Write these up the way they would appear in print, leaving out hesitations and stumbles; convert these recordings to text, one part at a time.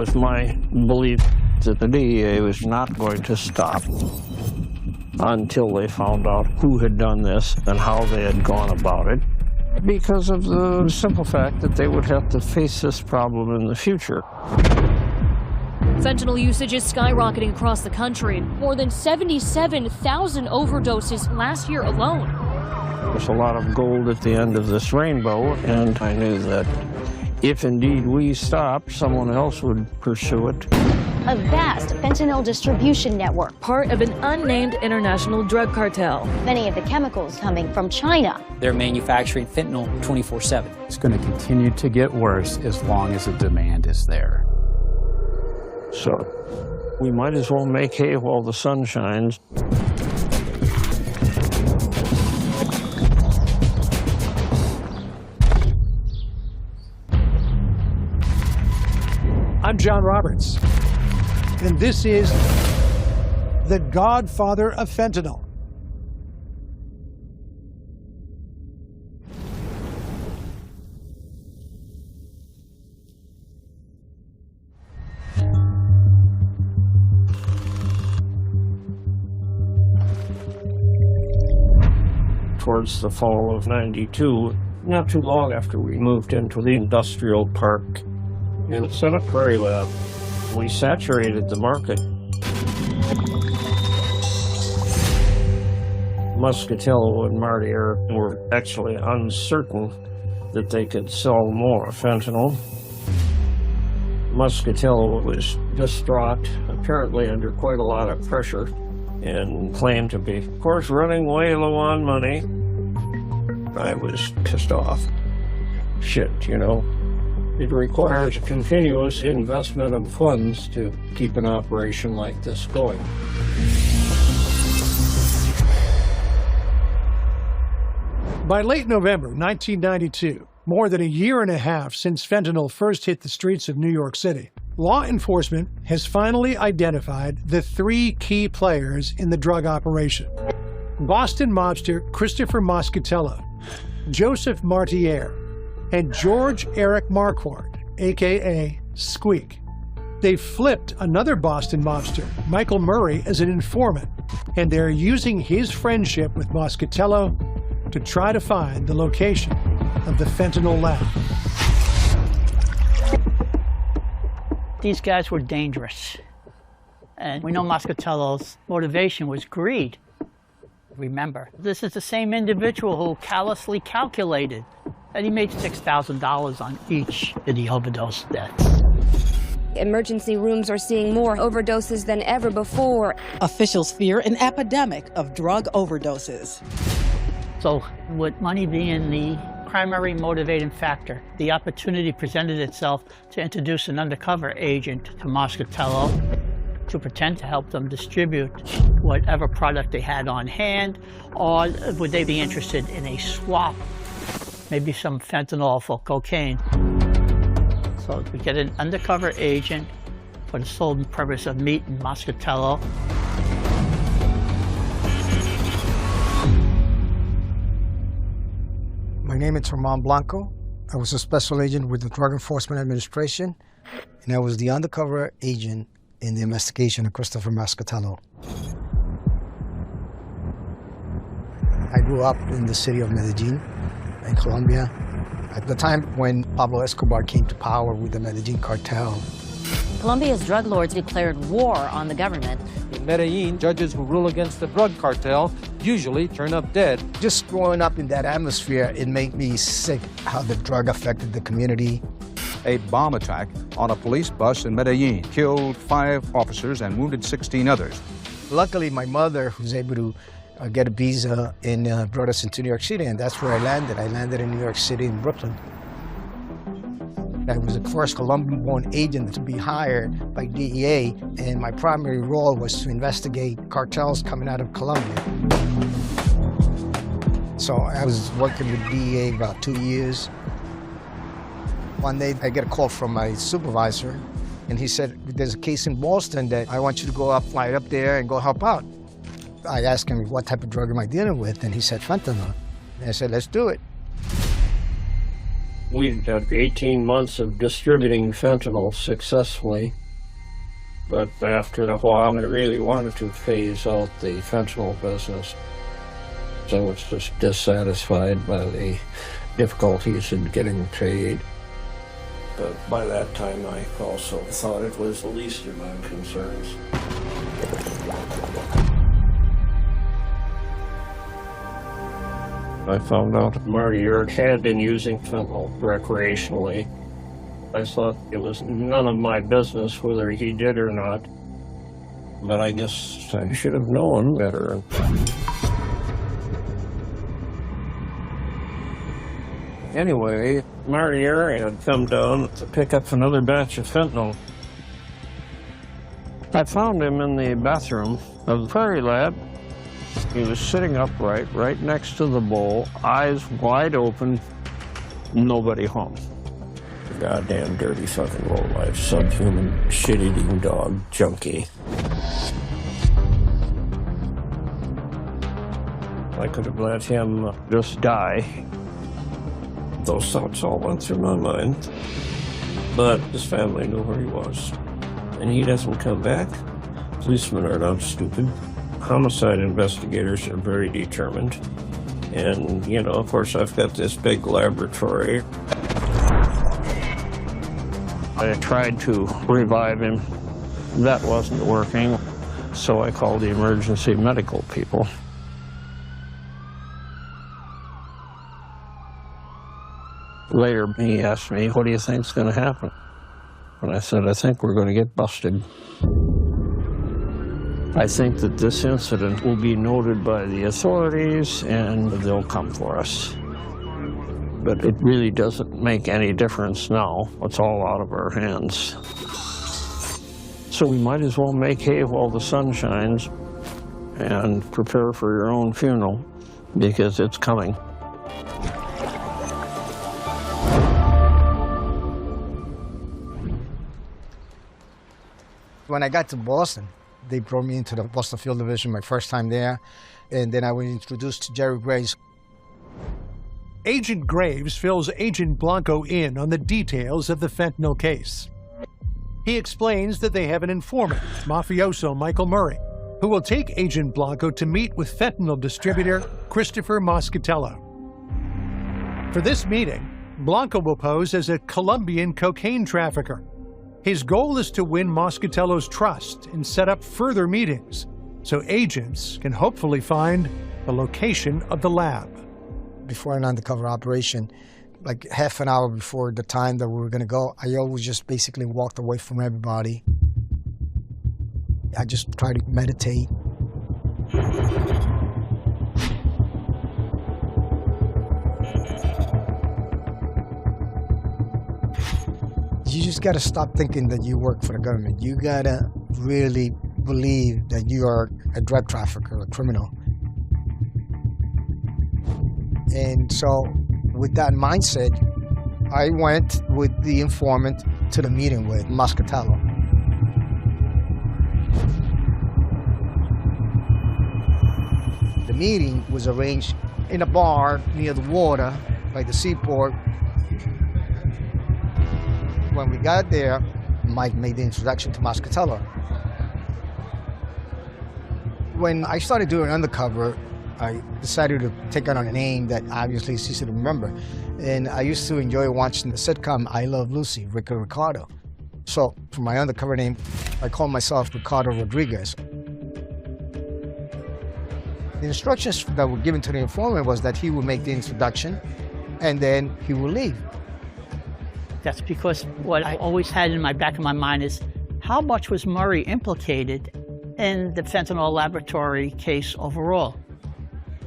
was my belief that the DEA was not going to stop until they found out who had done this and how they had gone about it, because of the simple fact that they would have to face this problem in the future. Fentanyl usage is skyrocketing across the country. More than 77,000 overdoses last year alone. There's a lot of gold at the end of this rainbow, and I knew that if indeed we stopped, someone else would pursue it. A vast fentanyl distribution network. Part of an unnamed international drug cartel. Many of the chemicals coming from China. They're manufacturing fentanyl 24/7. It's going to continue to get worse as long as the demand is there. So we might as well make hay while the sun shines. I'm John Roberts, and this is the Godfather of Fentanyl. Towards the fall of '92, not too long after we moved into the industrial park in Santa Prairie Lab, we saturated the market. Muscatello and Martier were actually uncertain that they could sell more fentanyl. Muscatello was distraught, apparently under quite a lot of pressure, and claimed to be, of course, running way low on money. I was pissed off. Shit, you know. It requires a continuous investment of funds to keep an operation like this going. By late November 1992, more than a year and a half since fentanyl first hit the streets of New York City, law enforcement has finally identified the three key players in the drug operation: Boston mobster Christopher Muscatello, Joseph Martier, and George Eric Marquardt, a.k.a. Squeak. They flipped another Boston mobster, Michael Murray, as an informant, and they're using his friendship with Muscatello to try to find the location of the fentanyl lab. These guys were dangerous. And we know Muscatello's motivation was greed. Remember, this is the same individual who callously calculated that he made $6,000 on each of the overdose deaths. Emergency rooms are seeing more overdoses than ever before. Officials fear an epidemic of drug overdoses. So, with money being the primary motivating factor, the opportunity presented itself to introduce an undercover agent to Muscatello to pretend to help them distribute whatever product they had on hand, or would they be interested in a swap, maybe some fentanyl for cocaine. So we get an undercover agent for the sole purpose of meeting Muscatello. My name is Ramon Blanco. I was a special agent with the Drug Enforcement Administration, and I was the undercover agent in the investigation of Christopher Muscatello. I grew up in the city of Medellin, in Colombia, at the time when Pablo Escobar came to power with the Medellin cartel. Colombia's drug lords declared war on the government. In Medellin, judges who rule against the drug cartel usually turn up dead. Just growing up in that atmosphere, it made me sick how the drug affected the community. A bomb attack on a police bus in Medellin killed 5 officers and wounded 16 others. Luckily, my mother was able to get a visa and brought us into New York City, and that's where I landed. I landed in New York City in Brooklyn. I was the first Colombian-born agent to be hired by DEA, and my primary role was to investigate cartels coming out of Colombia. So I was working with DEA about 2 years. One day I get a call from my supervisor, and he said, there's a case in Boston that I want you to go up, fly up there and go help out. I asked him, what type of drug am I dealing with? And he said, fentanyl. And I said, let's do it. We had 18 months of distributing fentanyl successfully, but after a while I really wanted to phase out the fentanyl business. I was just dissatisfied by the difficulties in getting paid. But by that time I also thought it was the least of my concerns. I found out Marty Yerk had been using fentanyl recreationally. I thought it was none of my business whether he did or not, but I guess I should have known better. Anyway, Marty Yerk had come down to pick up another batch of fentanyl. I found him in the bathroom of the Prairie Lab. He was sitting upright, right next to the bowl, eyes wide open, nobody home. Goddamn dirty fucking lowlife, subhuman, shit-eating dog junkie. I could have let him just die. Those thoughts all went through my mind. But his family knew where he was. And he doesn't come back. Policemen are not stupid. Homicide investigators are very determined. And, you know, of course, I've got this big laboratory. I tried to revive him. That wasn't working. So I called the emergency medical people. Later, he asked me, what do you think's going to happen? And I said, I think we're going to get busted. I think that this incident will be noted by the authorities and they'll come for us. But it really doesn't make any difference now. It's all out of our hands. So we might as well make hay while the sun shines and prepare for your own funeral because it's coming. When I got to Boston, they brought me into the Boston Field Division my first time there, and then I was introduced to Jerry Graves. Agent Graves fills Agent Blanco in on the details of the fentanyl case. He explains that they have an informant, mafioso Michael Murray, who will take Agent Blanco to meet with fentanyl distributor Christopher Moscatello. For this meeting, Blanco will pose as a Colombian cocaine trafficker. His goal is to win Moscatello's trust and set up further meetings so agents can hopefully find the location of the lab. Before an undercover operation, like half an hour before the time that we were going to go, I always just basically walked away from everybody. I just tried to meditate. You just got to stop thinking that you work for the government. You got to really believe that you are a drug trafficker, a criminal. And so with that mindset, I went with the informant to the meeting with Moscatello. The meeting was arranged in a bar near the water by the seaport. When we got there, Mike made the introduction to Moscatello. When I started doing undercover, I decided to take on a name that obviously is easy to remember. And I used to enjoy watching the sitcom I Love Lucy, Ricky Ricardo. So for my undercover name, I called myself Ricardo Rodriguez. The instructions that were given to the informant was that he would make the introduction and then he would leave. That's because what I always had in my back of my mind is how much was Murray implicated in the fentanyl laboratory case overall?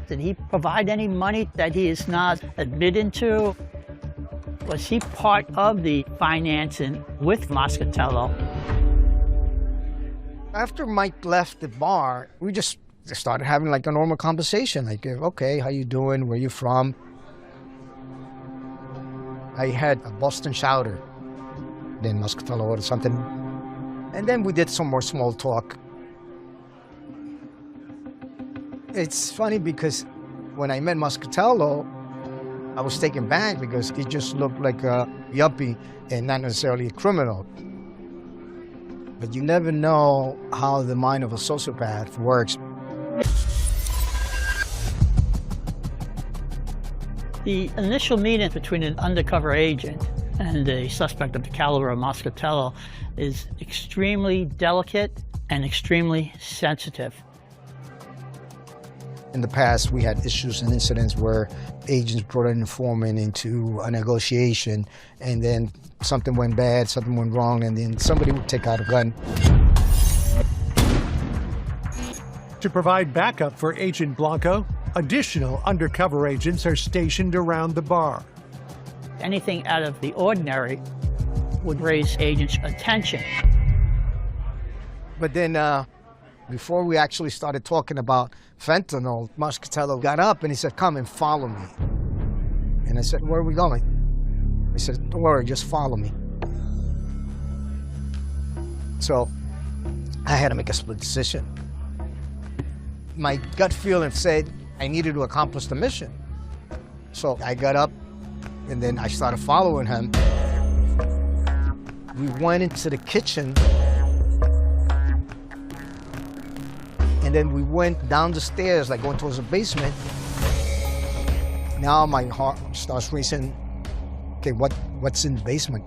Did he provide any money that he is not admitted to? Was he part of the financing with Moscatello? After Mike left the bar, we just started having like a normal conversation. Like, okay, how you doing? Where you from? I had a Boston chowder. Then Moscatello ordered something. And then we did some more small talk. It's funny because when I met Moscatello, I was taken back because he just looked like a yuppie and not necessarily a criminal. But you never know how the mind of a sociopath works. The initial meeting between an undercover agent and a suspect of the caliber of Moscatello is extremely delicate and extremely sensitive. In the past, we had issues and incidents where agents brought an informant into a negotiation, and then something went bad, something went wrong, and then somebody would take out a gun. To provide backup for Agent Blanco, additional undercover agents are stationed around the bar. Anything out of the ordinary would raise agents' attention. But then, before we actually started talking about fentanyl, Moscatello got up and he said, "Come and follow me." And I said, "Where are we going?" He said, "Don't worry, just follow me." So I had to make a split decision. My gut feeling said I needed to accomplish the mission. So I got up and then I started following him. We went into the kitchen, and then we went down the stairs, like going towards the basement. Now my heart starts racing. Okay, what's in the basement?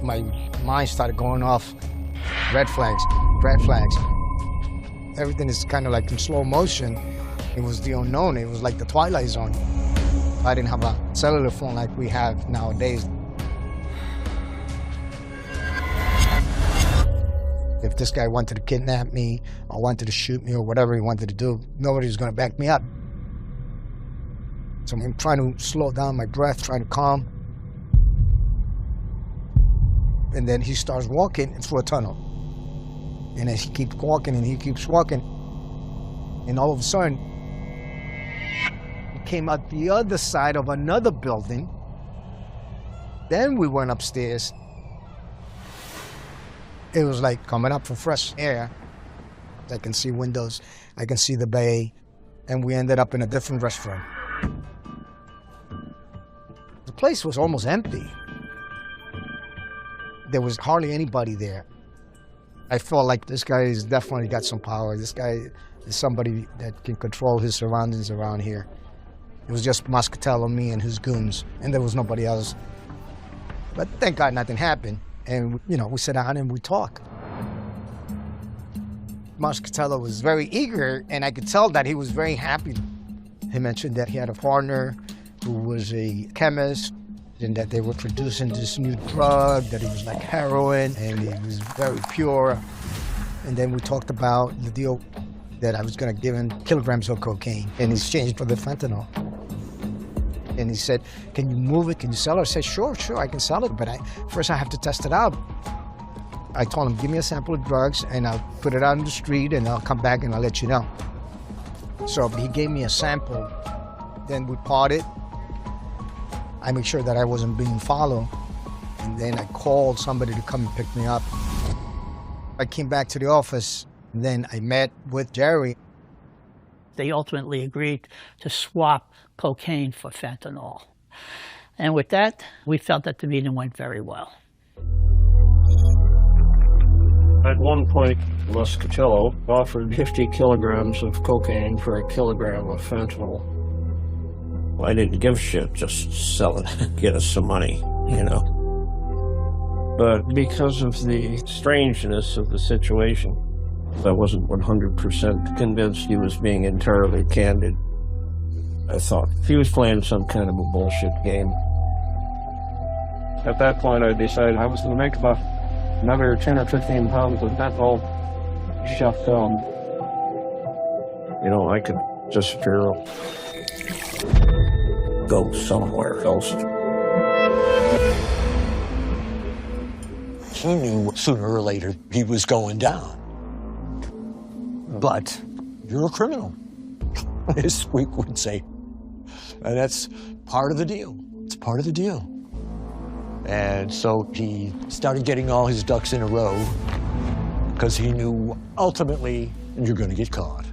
My mind started going off. Red flags, red flags. Everything is kind of like in slow motion. It was the unknown. It was like the Twilight Zone. I didn't have a cellular phone like we have nowadays. If this guy wanted to kidnap me or wanted to shoot me or whatever he wanted to do, nobody was going to back me up. So I'm trying to slow down my breath, trying to calm. And then he starts walking through a tunnel. And as he keeps walking and he keeps walking, and all of a sudden, he came out the other side of another building. Then we went upstairs. It was like coming up for fresh air. I can see windows, I can see the bay, and we ended up in a different restaurant. The place was almost empty. There was hardly anybody there. I felt like this guy has definitely got some power. This guy is somebody that can control his surroundings around here. It was just Moscatello, me, and his goons, and there was nobody else. But thank God nothing happened. And, you know, we sit down and we talk. Moscatello was very eager, and I could tell that he was very happy. He mentioned that he had a partner who was a chemist, and that they were producing this new drug, that it was like heroin, and it was very pure. And then we talked about the deal that I was gonna give him kilograms of cocaine in exchange for the fentanyl. And he said, "Can you move it? Can you sell it?" I said, sure, I can sell it, but first I have to test it out. I told him, give me a sample of drugs, and I'll put it out on the street, and I'll come back and I'll let you know. So he gave me a sample. Then we parted. I made sure that I wasn't being followed. And then I called somebody to come and pick me up. I came back to the office, and then I met with Jerry. They ultimately agreed to swap cocaine for fentanyl. And with that, we felt that the meeting went very well. At one point, Moscatello offered 50 kilograms of cocaine for a kilogram of fentanyl. I didn't give a shit, just sell it, get us some money, you know. But because of the strangeness of the situation, I wasn't 100% convinced he was being entirely candid. I thought he was playing some kind of a bullshit game. At that point, I decided I was going to make about another 10 or 15 pounds of fentanyl shoved down. You know, I could disappear, go somewhere else. He knew sooner or later he was going down. But you're a criminal, as Squeak would say. And that's part of the deal. It's part of the deal. And so he started getting all his ducks in a row because he knew ultimately you're going to get caught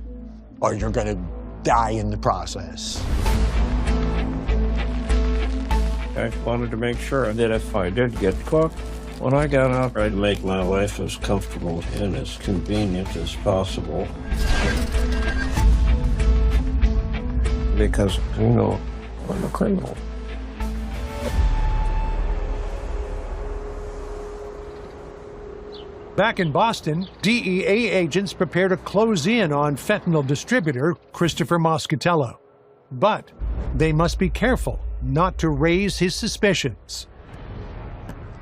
or you're going to die in the process. I wanted to make sure that if I did get caught, when I got out, I'd make my life as comfortable and as convenient as possible. Because, you know, I'm a criminal. Back in Boston, DEA agents prepare to close in on fentanyl distributor Christopher Moscatello. But they must be careful not to raise his suspicions.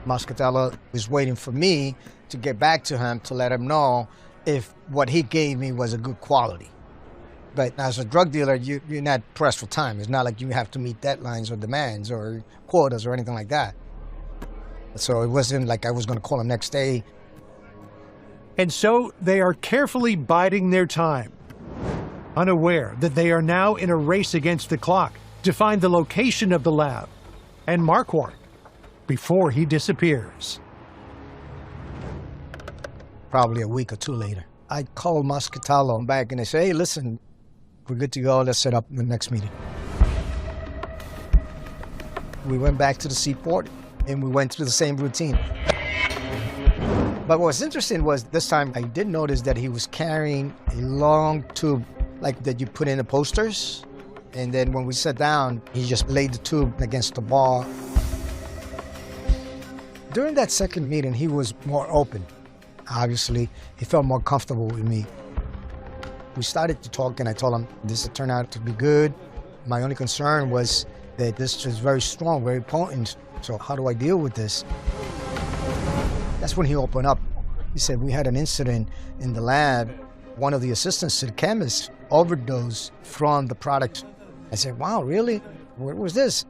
Moscatello was waiting for me to get back to him to let him know if what he gave me was a good quality. But as a drug dealer, you're not pressed for time. It's not like you have to meet deadlines or demands or quotas or anything like that. So it wasn't like I was going to call him next day. And so they are carefully biding their time, unaware that they are now in a race against the clock to find the location of the lab and Marquardt before he disappears. Probably a week or two later, I called Moscatello back and I said, hey, listen, we're good to go. Let's set up the next meeting. We went back to the seaport and we went through the same routine. But what's interesting was this time I did notice that he was carrying a long tube like that you put in the posters. And then when we sat down, he just laid the tube against the bar. During that second meeting, he was more open. Obviously, he felt more comfortable with me. We started to talk and I told him this would turn out to be good. My only concern was that this is very strong, very potent. So how do I deal with this? That's when he opened up. He said, we had an incident in the lab. One of the assistants to the chemist overdosed from the product. I said, wow, really? Where was this?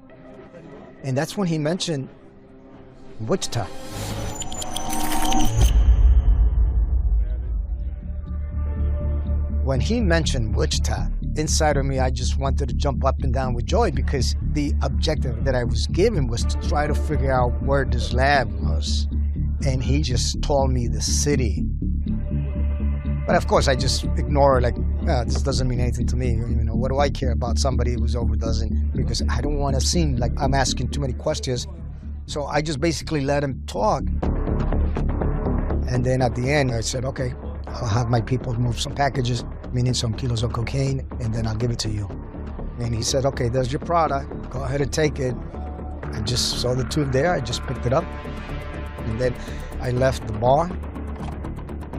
And that's when he mentioned Wichita. When he mentioned Wichita, inside of me, I just wanted to jump up and down with joy because the objective that I was given was to try to figure out where this lab was. And he just told me the city. But of course, I just ignore it, like, this doesn't mean anything to me. You know, what do I care about somebody who's overdosing? Because I don't want to seem like I'm asking too many questions. So I just basically let him talk. And then at the end, I said, okay, I'll have my people move some packages, meaning some kilos of cocaine, and then I'll give it to you. And he said, okay, there's your product. Go ahead and take it. I just saw the tube there. I just picked it up. And then I left the bar.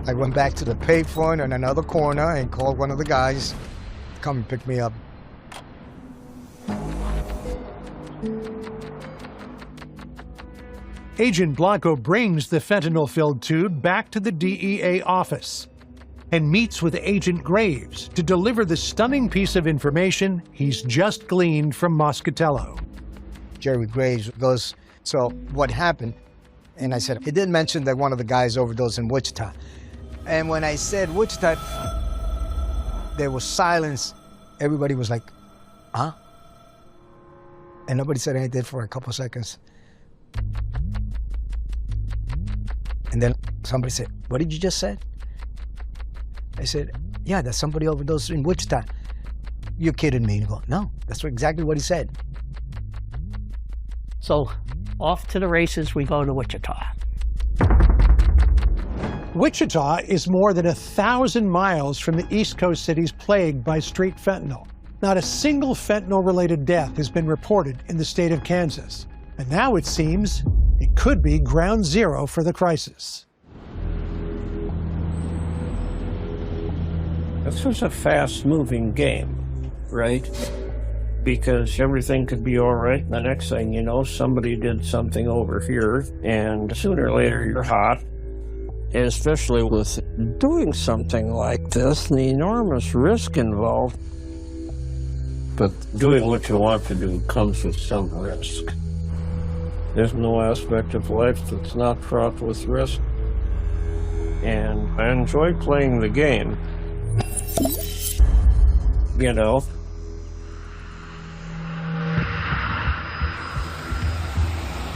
I went back to the payphone in another corner and called one of the guys to come and pick me up. Agent Blanco brings the fentanyl-filled tube back to the DEA office and meets with Agent Graves to deliver the stunning piece of information he's just gleaned from Moscatello. Jerry Graves goes, so what happened? And I said, he did mention that one of the guys overdosed in Wichita. And when I said Wichita, there was silence. Everybody was like, huh? And nobody said anything for a couple of seconds. And then somebody said, what did you just say? I said, yeah, that somebody overdosed in Wichita. You're kidding me. And he goes, no, that's exactly what he said. So off to the races we go to Wichita. Wichita is more than 1,000 miles from the East Coast cities plagued by street fentanyl. Not a single fentanyl-related death has been reported in the state of Kansas. And now it seems it could be ground zero for the crisis. This was a fast-moving game, right? Because everything could be all right. The next thing you know, somebody did something over here, and sooner or later you're hot. And especially with doing something like this, the enormous risk involved. But doing what you want to do comes with some risk. There's no aspect of life that's not fraught with risk. And I enjoy playing the game. You know?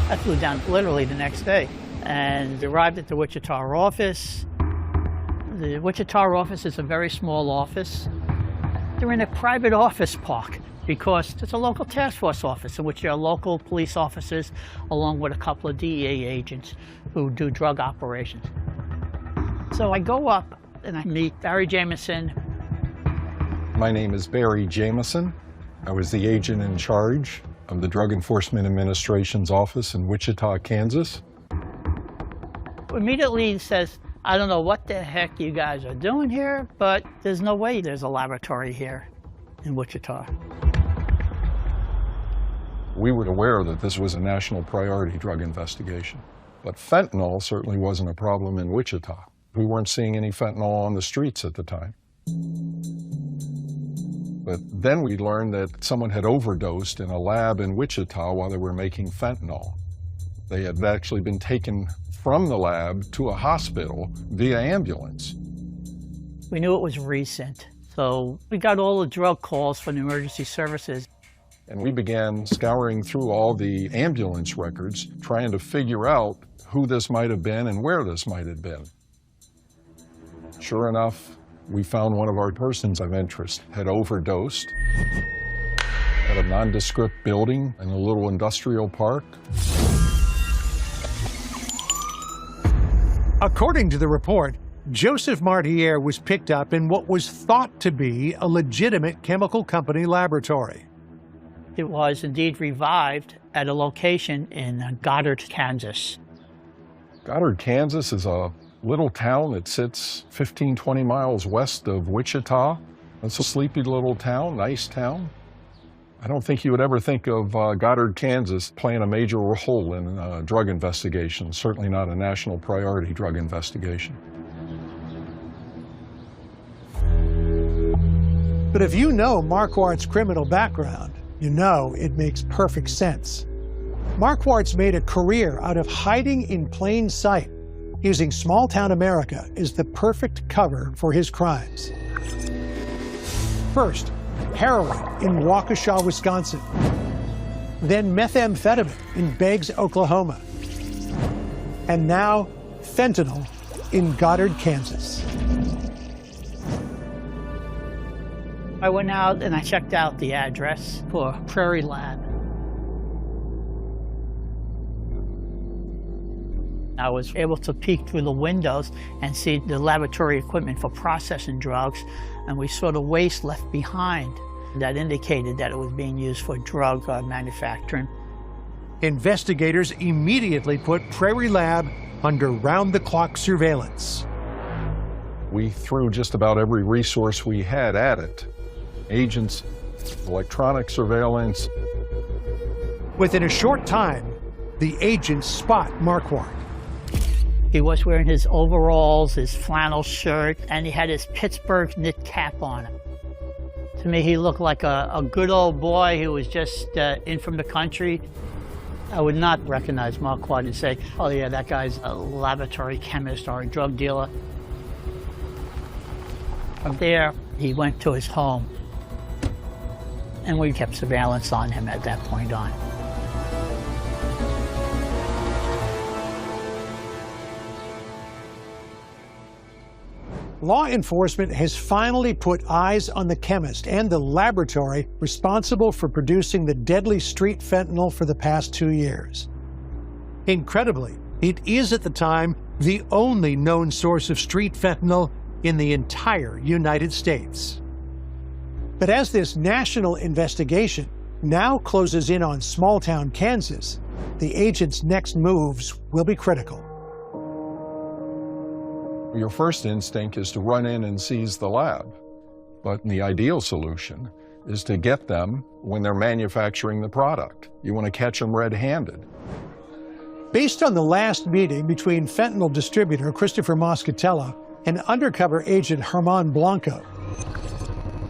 I flew down literally the next day and arrived at the Wichita office. The Wichita office is a very small office. They're in a private office park. because it's a local task force office in which there are local police officers along with a couple of DEA agents who do drug operations. So I go up and I meet Barry Jameson. My name is Barry Jameson. I was the agent in charge of the Drug Enforcement Administration's office in Wichita, Kansas. Immediately he says, I don't know what the heck you guys are doing here, but there's no way there's a laboratory here in Wichita. We were aware that this was a national priority drug investigation, but fentanyl certainly wasn't a problem in Wichita. We weren't seeing any fentanyl on the streets at the time. But then we learned that someone had overdosed in a lab in Wichita while they were making fentanyl. They had actually been taken from the lab to a hospital via ambulance. We knew it was recent, so we got all the drug calls from the emergency services. And we began scouring through all the ambulance records, trying to figure out who this might have been and where this might have been. Sure enough, we found one of our persons of interest had overdosed at a nondescript building in a little industrial park. According to the report, Joseph Martier was picked up in what was thought to be a legitimate chemical company laboratory. It was indeed revived at a location in Goddard, Kansas. Goddard, Kansas is a little town that sits 15, 20 miles west of Wichita. It's a sleepy little town, nice town. I don't think you would ever think of Goddard, Kansas playing a major role in a drug investigation, certainly not a national priority drug investigation. But if you know Marquardt's criminal background, you know it makes perfect sense. Marquardt's made a career out of hiding in plain sight, using small-town America as the perfect cover for his crimes. First, heroin in Waukesha, Wisconsin. Then methamphetamine in Beggs, Oklahoma. And now fentanyl in Goddard, Kansas. I went out and I checked out the address for Prairie Lab. I was able to peek through the windows and see the laboratory equipment for processing drugs, and we saw the waste left behind that indicated that it was being used for drug manufacturing. Investigators immediately put Prairie Lab under round-the-clock surveillance. We threw just about every resource we had at it. Agents, electronic surveillance. Within a short time, the agents spot Marquardt. He was wearing his overalls, his flannel shirt, and he had his Pittsburgh knit cap on. To me, he looked like a good old boy who was just in from the country. I would not recognize Marquardt and say, oh yeah, that guy's a laboratory chemist or a drug dealer. From there, he went to his home, and we kept surveillance on him at that point on. Law enforcement has finally put eyes on the chemist and the laboratory responsible for producing the deadly street fentanyl for the past 2 years. Incredibly, it is at the time the only known source of street fentanyl in the entire United States. But as this national investigation now closes in on small-town Kansas, the agent's next moves will be critical. Your first instinct is to run in and seize the lab. But the ideal solution is to get them when they're manufacturing the product. You want to catch them red-handed. Based on the last meeting between fentanyl distributor Christopher Moscatello and undercover agent Herman Blanco,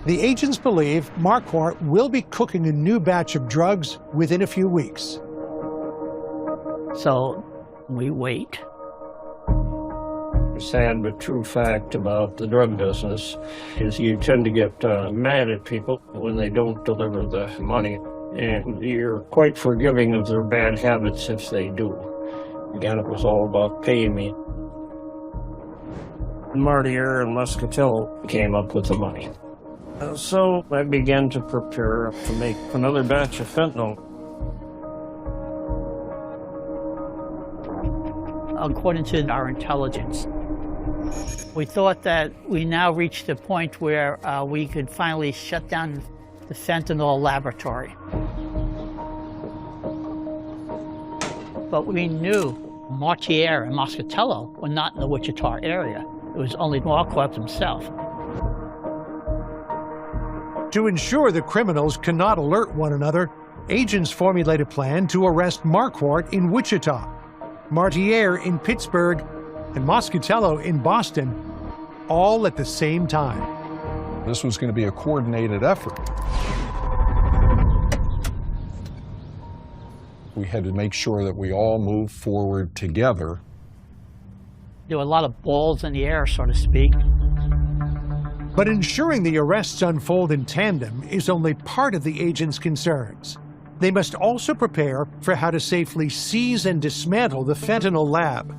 the agents believe Marquardt will be cooking a new batch of drugs within a few weeks. So we wait. The sad but true fact about the drug business is you tend to get mad at people when they don't deliver the money, and you're quite forgiving of their bad habits if they do. Again, it was all about paying me. Martier and Muscatello came up with the money. So I began to prepare to make another batch of fentanyl. According to our intelligence, we thought that we now reached the point where we could finally shut down the fentanyl laboratory. But we knew Martier and Moscatello were not in the Wichita area. It was only Marquardt himself. To ensure the criminals cannot alert one another, agents formulate a plan to arrest Marquardt in Wichita, Martier in Pittsburgh, and Moscatello in Boston, all at the same time. This was going to be a coordinated effort. We had to make sure that we all moved forward together. There were a lot of balls in the air, so to speak. But ensuring the arrests unfold in tandem is only part of the agents' concerns. They must also prepare for how to safely seize and dismantle the fentanyl lab,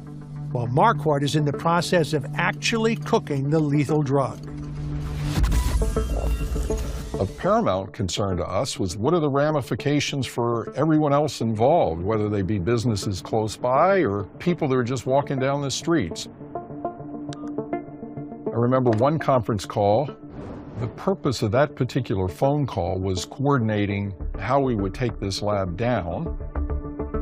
while Marquardt is in the process of actually cooking the lethal drug. Of paramount concern to us was what are the ramifications for everyone else involved, whether they be businesses close by or people that are just walking down the streets. I remember one conference call. The purpose of that particular phone call was coordinating how we would take this lab down.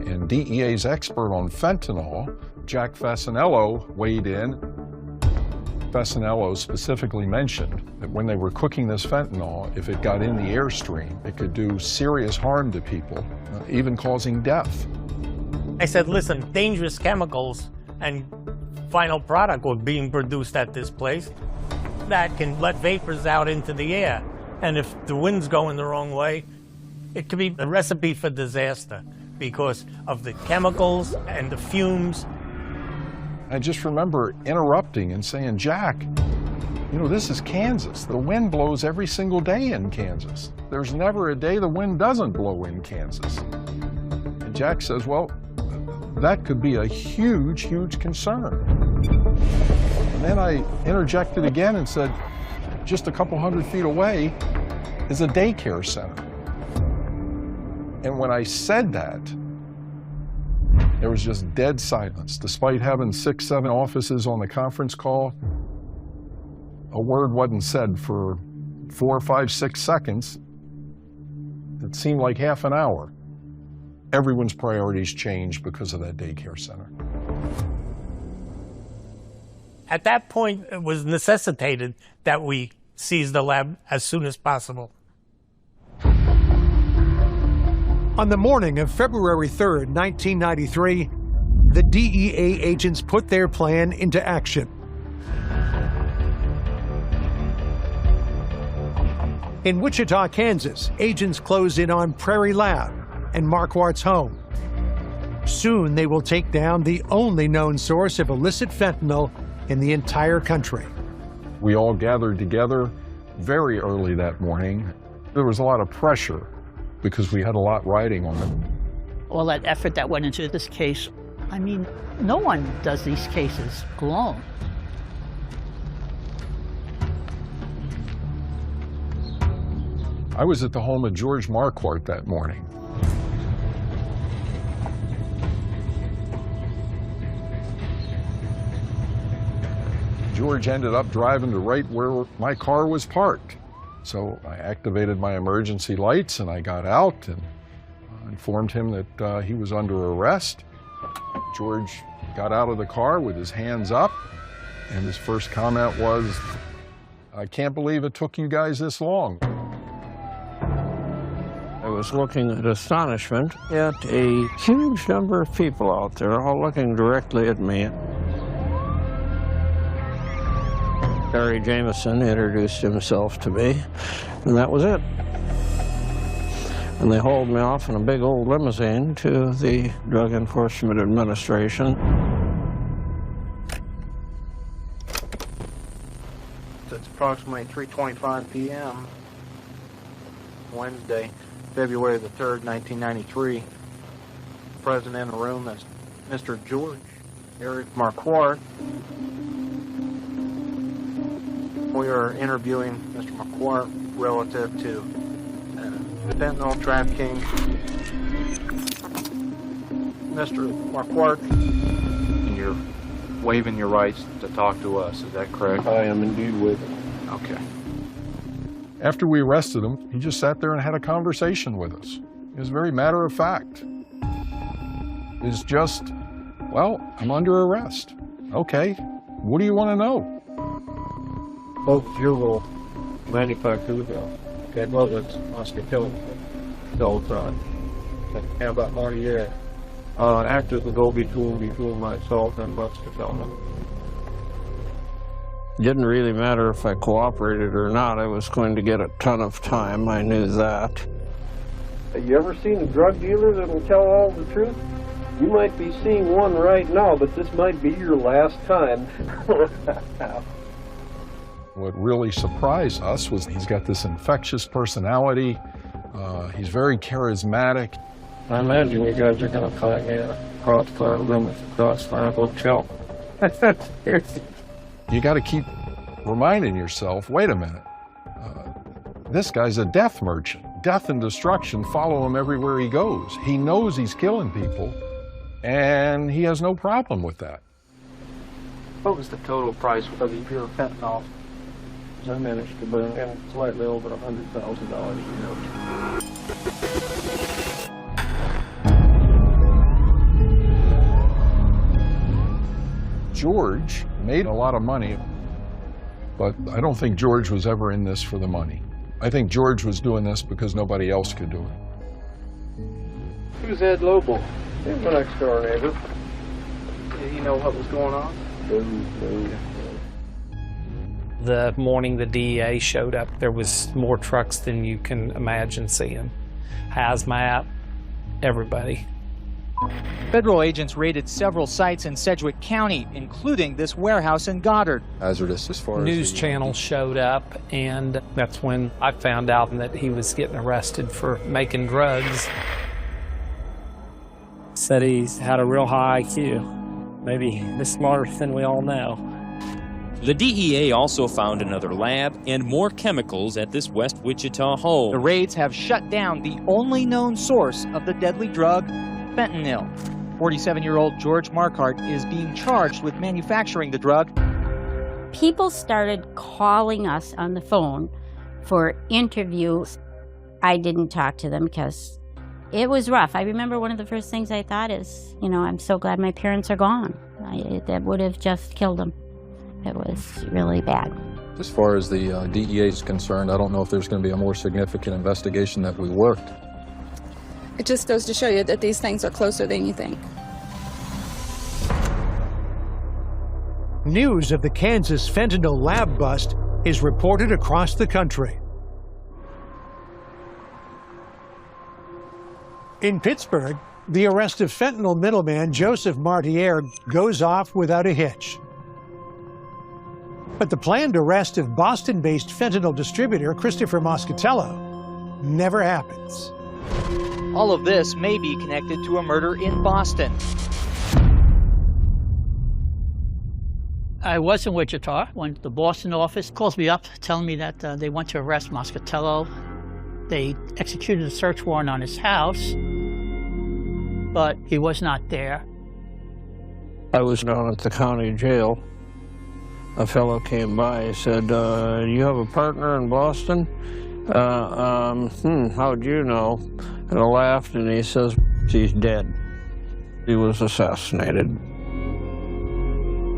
And DEA's expert on fentanyl, Jack Fentanyl, weighed in. Fentanyl specifically mentioned that when they were cooking this fentanyl, if it got in the airstream, it could do serious harm to people, even causing death. I said, listen, dangerous chemicals and final product were being produced at this place that can let vapors out into the air. And if the wind's going the wrong way, it could be a recipe for disaster because of the chemicals and the fumes. I just remember interrupting and saying, Jack, you know, this is Kansas. The wind blows every single day in Kansas. There's never a day the wind doesn't blow in Kansas. And Jack says, well, that could be a huge, huge concern. And then I interjected again and said, just a couple 100 feet away is a daycare center. And when I said that, there was just dead silence. Despite having 6, 7 offices on the conference call, a word wasn't said for 4, 5, 6 seconds. It seemed like half an hour. Everyone's priorities changed because of that daycare center. At that point, it was necessitated that we seize the lab as soon as possible. On the morning of February 3rd, 1993, the DEA agents put their plan into action. In Wichita, Kansas, agents close in on Prairie Lab and Marquardt's home. Soon they will take down the only known source of illicit fentanyl in the entire country. We all gathered together very early that morning. There was a lot of pressure because we had a lot riding on it. All that effort that went into this case, I mean, no one does these cases alone. I was at the home of George Marquardt that morning. George ended up driving to right where my car was parked. So I activated my emergency lights and I got out and informed him that he was under arrest. George got out of the car with his hands up and his first comment was, "I can't believe it took you guys this long." I was looking at astonishment at a huge number of people out there all looking directly at me. Harry Jameson introduced himself to me, and that was it. And they hauled me off in a big old limousine to the Drug Enforcement Administration. It's approximately 3:25 p.m. Wednesday, February the 3rd, 1993. Present in the room is Mr. George Eric Marquardt. We are interviewing Mr. Marquardt relative to fentanyl trafficking. Mr. Marquardt, and you're waiving your rights to talk to us, is that correct? I am indeed waiving. Okay. After we arrested him, he just sat there and had a conversation with us. It was very matter of fact. It's just, well, I'm under arrest. Okay, what do you want to know? Folks, you will manufacture that wasn't Muscatella. How about Martier? Act as the go-between myself and Muscatella. Didn't really matter if I cooperated or not. I was going to get a ton of time. I knew that. Have you ever seen a drug dealer that'll tell all the truth? You might be seeing one right now, but this might be your last time. What really surprised us was he's got this infectious personality. He's very charismatic. I imagine you guys are going to find me in a crossfire room at the Crossfire Hotel. You got to keep reminding yourself, wait a minute, this guy's a death merchant. Death and destruction follow him everywhere he goes. He knows he's killing people, and he has no problem with that. What was the total price of your fentanyl? I managed to bring in slightly over $100,000 a year. George made a lot of money, but I don't think George was ever in this for the money. I think George was doing this because nobody else could do it. Who's Ed Lobo? He's my next door neighbor. Did he know what was going on? The morning the DEA showed up, there was more trucks than you can imagine seeing. Hazmat, everybody. Federal agents raided several sites in Sedgwick County, including this warehouse in Goddard. Hazardous as far as news channels showed up, and that's when I found out that he was getting arrested for making drugs. Said he's had a real high IQ, maybe smarter than we all know. The DEA also found another lab and more chemicals at this West Wichita home. The raids have shut down the only known source of the deadly drug, fentanyl. 47-year-old George Marquardt is being charged with manufacturing the drug. People started calling us on the phone for interviews. I didn't talk to them because it was rough. I remember one of the first things I thought is, I'm so glad my parents are gone. That would have just killed them. It was really bad. As far as the DEA is concerned, I don't know if there's going to be a more significant investigation that we worked. It just goes to show you that these things are closer than you think. News of the Kansas fentanyl lab bust is reported across the country. In Pittsburgh, the arrest of fentanyl middleman Joseph Martier goes off without a hitch. But the planned arrest of Boston-based fentanyl distributor Christopher Moscatello never happens. All of this may be connected to a murder in Boston. I was in Wichita when the Boston office calls me up telling me that they want to arrest Moscatello. They executed a search warrant on his house, but he was not there. I was down at the county jail. A fellow came by and said, you have a partner in Boston? How'd you know? And I laughed, and he says, he's dead. He was assassinated.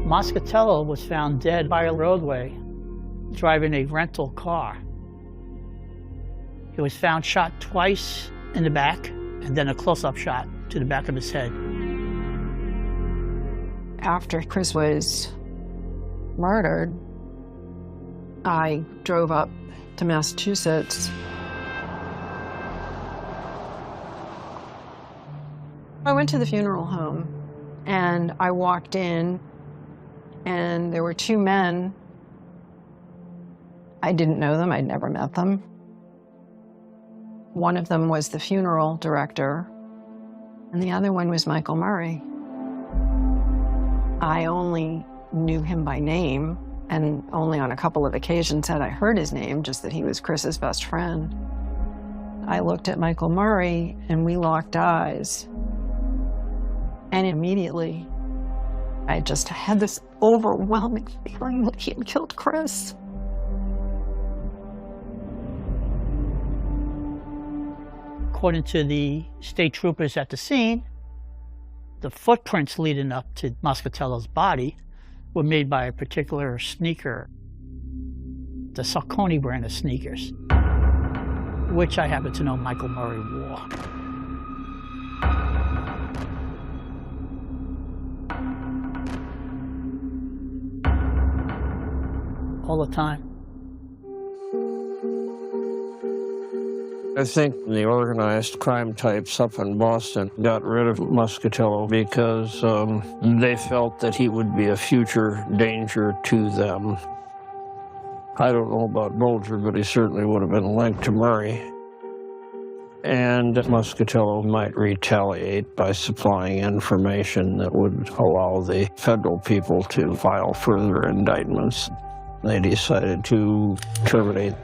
Moscatello was found dead by a roadway, driving a rental car. He was found shot twice in the back, and then a close-up shot to the back of his head. After Chris was murdered, I drove up to Massachusetts. I went to the funeral home and I walked in and there were two men. I didn't know them, I'd never met them. One of them was the funeral director and the other one was Michael Murray. I only knew him by name. And only on a couple of occasions had I heard his name, just that he was Chris's best friend. I looked at Michael Murray and we locked eyes. And immediately, I just had this overwhelming feeling that he had killed Chris. According to the state troopers at the scene, the footprints leading up to Moscatello's body were made by a particular sneaker, the Saucony brand of sneakers, which I happen to know Michael Murray wore. All the time. I think the organized crime types up in Boston got rid of Moscatello because they felt that he would be a future danger to them. I don't know about Bulger, but he certainly would have been linked to Murray. And Moscatello might retaliate by supplying information that would allow the federal people to file further indictments. They decided to terminate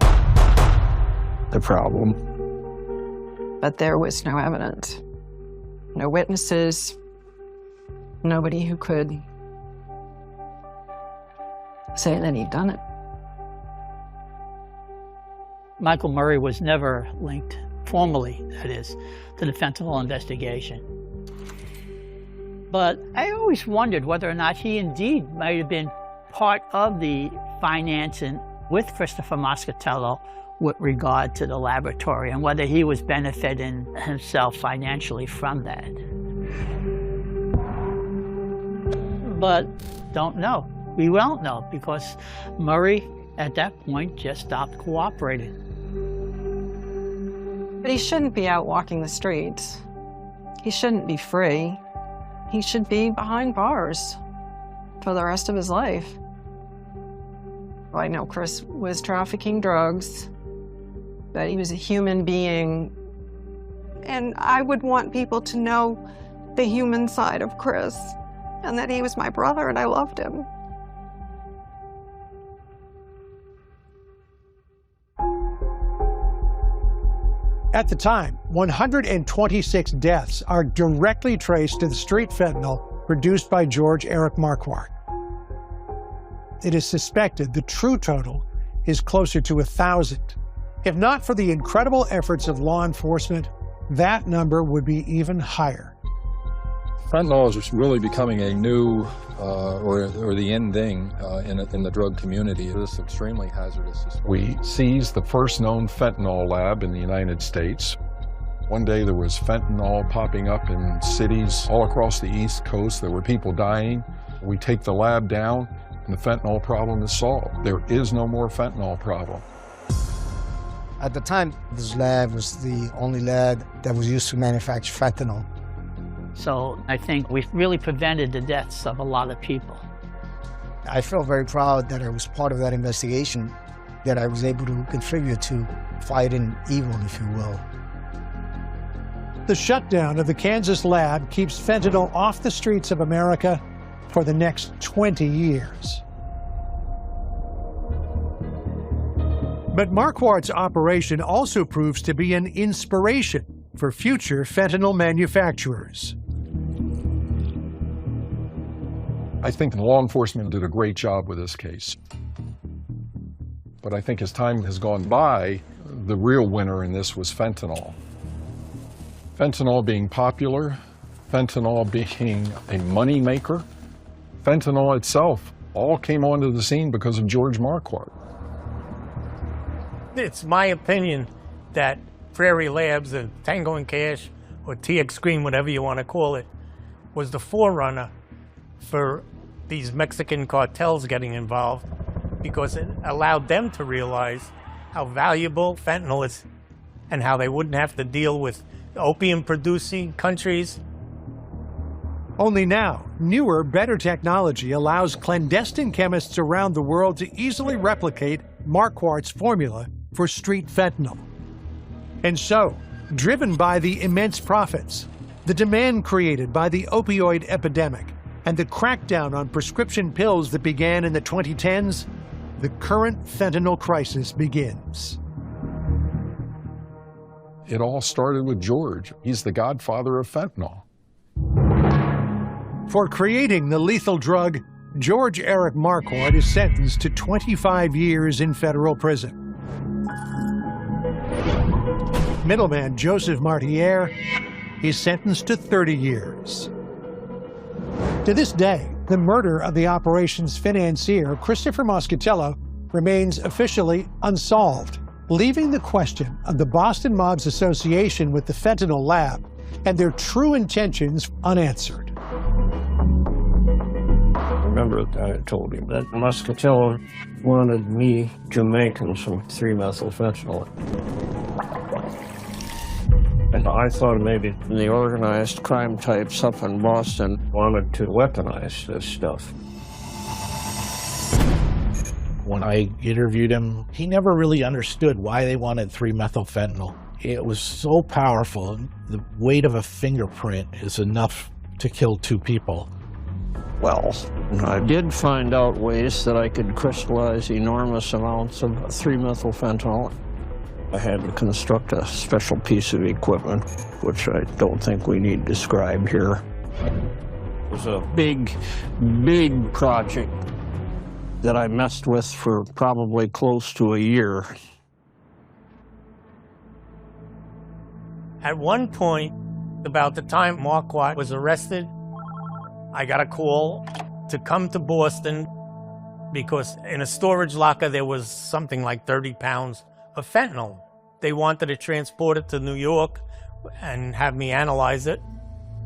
the problem. But there was no evidence, no witnesses, nobody who could say that he'd done it. Michael Murray was never linked, formally, that is, to the fentanyl investigation. But I always wondered whether or not he indeed might have been part of the financing with Christopher Moscatello with regard to the laboratory and whether he was benefiting himself financially from that. But don't know. We won't know because Murray at that point just stopped cooperating. But he shouldn't be out walking the streets. He shouldn't be free. He should be behind bars for the rest of his life. I know Chris was trafficking drugs, that he was a human being. And I would want people to know the human side of Chris and that he was my brother and I loved him. At the time, 126 deaths are directly traced to the street fentanyl produced by George Eric Marquardt. It is suspected the true total is closer to 1,000. If not for the incredible efforts of law enforcement, that number would be even higher. Fentanyl is really becoming a new, or the end thing in the drug community. It is extremely hazardous. We seized the first known fentanyl lab in the United States. One day there was fentanyl popping up in cities all across the East Coast. There were people dying. We take the lab down and the fentanyl problem is solved. There is no more fentanyl problem. At the time, this lab was the only lab that was used to manufacture fentanyl. So I think we've really prevented the deaths of a lot of people. I feel very proud that I was part of that investigation, that I was able to contribute to fighting evil, if you will. The shutdown of the Kansas lab keeps fentanyl off the streets of America for the next 20 years. But Marquardt's operation also proves to be an inspiration for future fentanyl manufacturers. I think law enforcement did a great job with this case. But I think as time has gone by, the real winner in this was fentanyl. Fentanyl being popular, fentanyl being a money maker, fentanyl itself all came onto the scene because of George Marquardt. It's my opinion that Prairie Labs and Tango and Cash, or TX Green, whatever you want to call it, was the forerunner for these Mexican cartels getting involved because it allowed them to realize how valuable fentanyl is and how they wouldn't have to deal with opium-producing countries. Only now, newer, better technology allows clandestine chemists around the world to easily replicate Marquardt's formula for street fentanyl. And so, driven by the immense profits, the demand created by the opioid epidemic, and the crackdown on prescription pills that began in the 2010s, the current fentanyl crisis begins. It all started with George. He's the godfather of fentanyl. For creating the lethal drug, George Eric Marquardt is sentenced to 25 years in federal prison. Middleman Joseph Martier is sentenced to 30 years. To this day, the murder of the operation's financier, Christopher Moscatello, remains officially unsolved, leaving the question of the Boston mob's association with the fentanyl lab and their true intentions unanswered. Remember, I told him that Moscatello wanted me to make him some 3-methylfentanyl. And I thought maybe the organized crime types up in Boston wanted to weaponize this stuff. When I interviewed him, he never really understood why they wanted 3-methylfentanyl. It was so powerful. The weight of a fingerprint is enough to kill 2 people. Well, I did find out ways that I could crystallize enormous amounts of 3-methylfentanyl. I had to construct a special piece of equipment, which I don't think we need described here. It was a big, big project that I messed with for probably close to a year. At one point, about the time Marquardt was arrested, I got a call to come to Boston because in a storage locker there was something like 30 pounds of fentanyl. They wanted to transport it to New York and have me analyze it.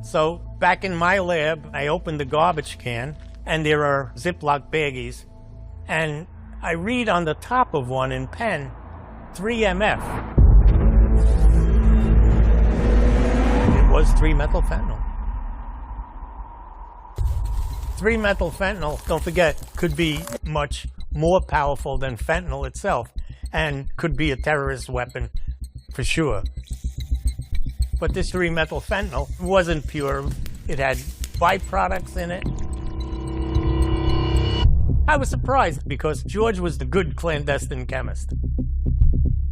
So back in my lab, I opened the garbage can and there are Ziploc baggies. And I read on the top of one in pen, 3MF. It was 3-methylfentanyl. 3-methylfentanyl, don't forget, could be much more powerful than fentanyl itself and could be a terrorist weapon for sure. But this 3-methylfentanyl wasn't pure. It had byproducts in it. I was surprised because George was the good clandestine chemist.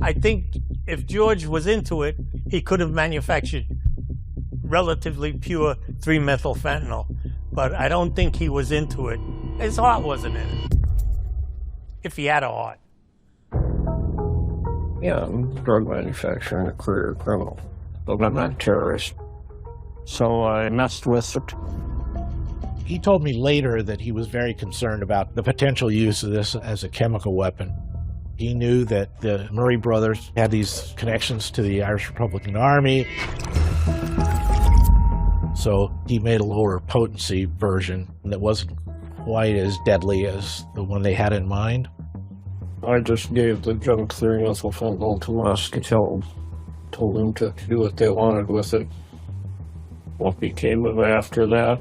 I think if George was into it, he could have manufactured relatively pure 3-methylfentanyl. But I don't think he was into it. His heart wasn't in it. If he had a heart. Yeah, I'm a drug manufacturer and a career criminal, but I'm not a terrorist. So I messed with it. He told me later that he was very concerned about the potential use of this as a chemical weapon. He knew that the Murray brothers had these connections to the Irish Republican Army. So he made a lower potency version that wasn't quite as deadly as the one they had in mind. I just gave the junk 3-methylfentanyl to Moscatello, told him to do what they wanted with it. What became of it after that,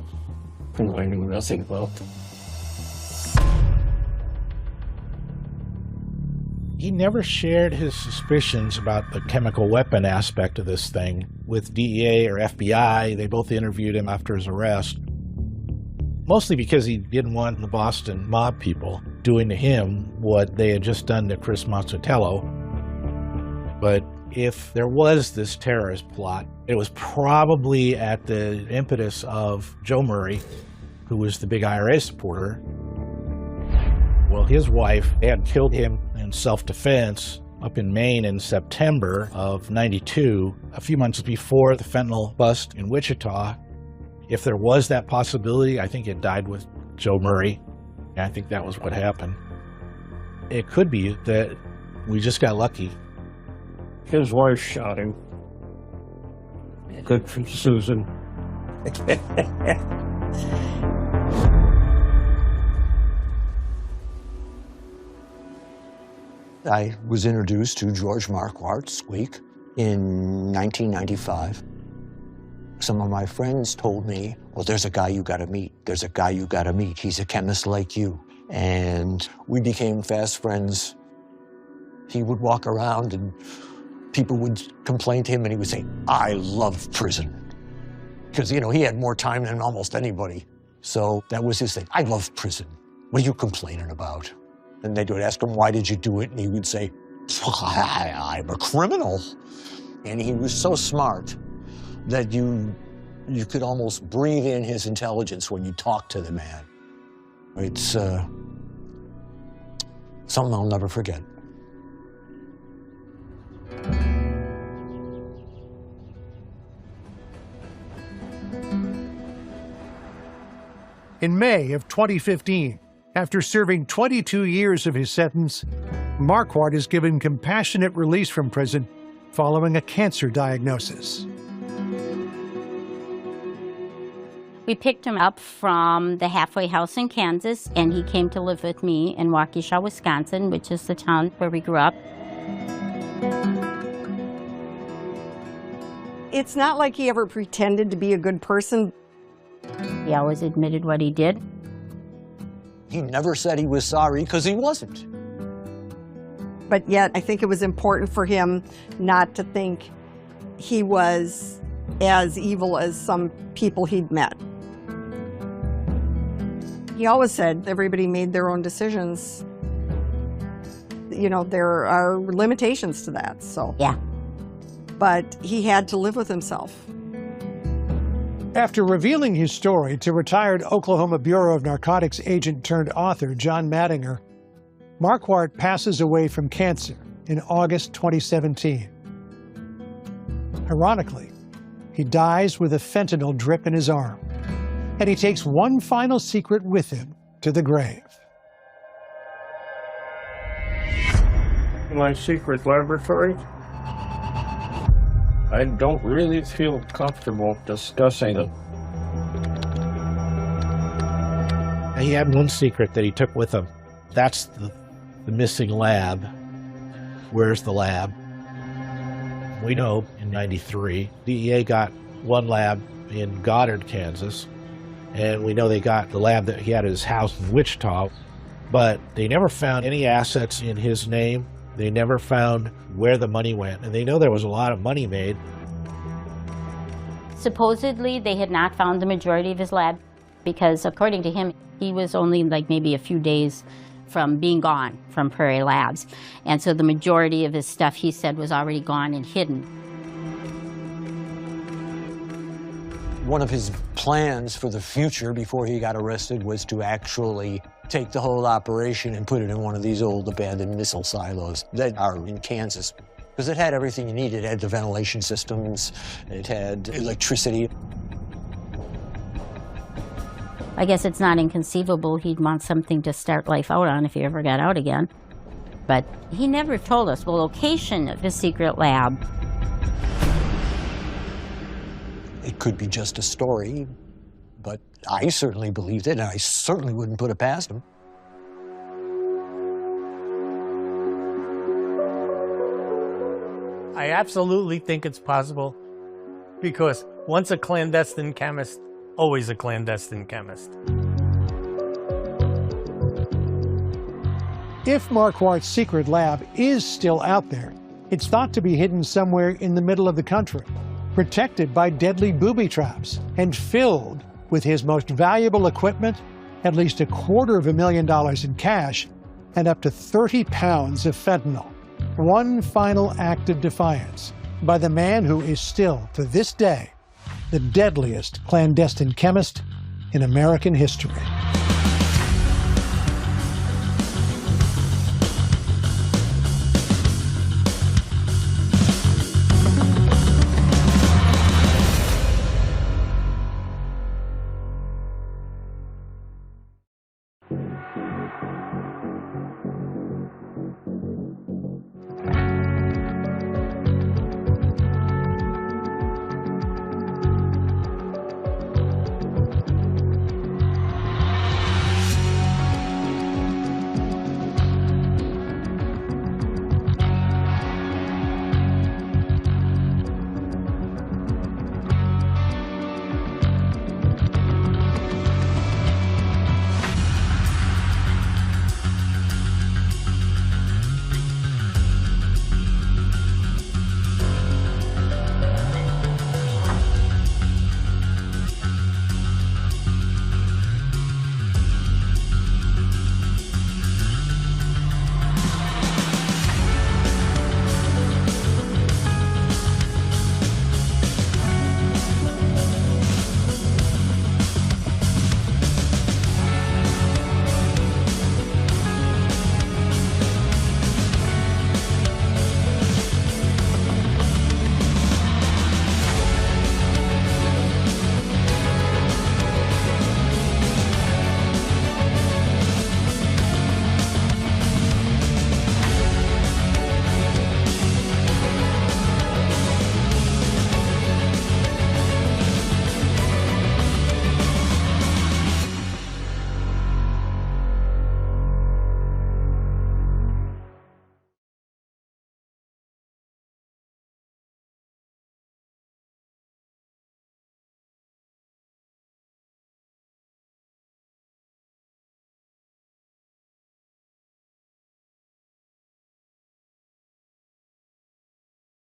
I knew nothing about. He never shared his suspicions about the chemical weapon aspect of this thing with DEA or FBI. They both interviewed him after his arrest, mostly because he didn't want the Boston mob people doing to him what they had just done to Chris Moscatello. But if there was this terrorist plot, it was probably at the impetus of Joe Murray, who was the big IRA supporter. Well, his wife had killed him in self-defense up in Maine in September of '92, a few months before the fentanyl bust in Wichita. If there was that possibility, I think it died with Joe Murray. I think that was what happened. It could be that we just got lucky. His wife shot him. Good for Susan. I was introduced to George Marquardt, Squeak, in 1995. Some of my friends told me, well, there's a guy you gotta meet. There's a guy you gotta meet. He's a chemist like you. And we became fast friends. He would walk around and people would complain to him and he would say, I love prison. Because, you know, he had more time than almost anybody. So that was his thing. I love prison. What are you complaining about? And they would ask him, why did you do it? And he would say, I'm a criminal. And he was so smart that you could almost breathe in his intelligence when you talked to the man. It's something I'll never forget. In May of 2015, after serving 22 years of his sentence, Marquardt is given compassionate release from prison following a cancer diagnosis. We picked him up from the halfway house in Kansas, and he came to live with me in Waukesha, Wisconsin, which is the town where we grew up. It's not like he ever pretended to be a good person. He always admitted what he did. He never said he was sorry because he wasn't. But yet, I think it was important for him not to think he was as evil as some people he'd met. He always said everybody made their own decisions. You know, there are limitations to that, so. Yeah. But he had to live with himself. After revealing his story to retired Oklahoma Bureau of Narcotics agent turned author John Mattinger, Marquardt passes away from cancer in August 2017. Ironically, he dies with a fentanyl drip in his arm, and he takes one final secret with him to the grave. My secret laboratory? I don't really feel comfortable discussing it. He had one secret that he took with him. That's the missing lab. Where's the lab? We know in '93, DEA got one lab in Goddard, Kansas, and we know they got the lab that he had at his house in Wichita, but they never found any assets in his name. They never found where the money went, and they know there was a lot of money made. Supposedly, they had not found the majority of his lab because, according to him, he was only like maybe a few days from being gone from Prairie Labs. And so the majority of his stuff, he said, was already gone and hidden. One of his plans for the future before he got arrested was to actually take the whole operation and put it in one of these old abandoned missile silos that are in Kansas. Because it had everything you needed. It had the ventilation systems, it had electricity. I guess it's not inconceivable he'd want something to start life out on if he ever got out again. But he never told us the location of his secret lab. It could be just a story, but I certainly believed it, and I certainly wouldn't put it past him. I absolutely think it's possible, because once a clandestine chemist, always a clandestine chemist. If Marquardt's secret lab is still out there, it's thought to be hidden somewhere in the middle of the country, protected by deadly booby traps and filled with his most valuable equipment, at least $250,000 in cash, and up to 30 pounds of fentanyl. One final act of defiance by the man who is still, to this day, the deadliest clandestine chemist in American history.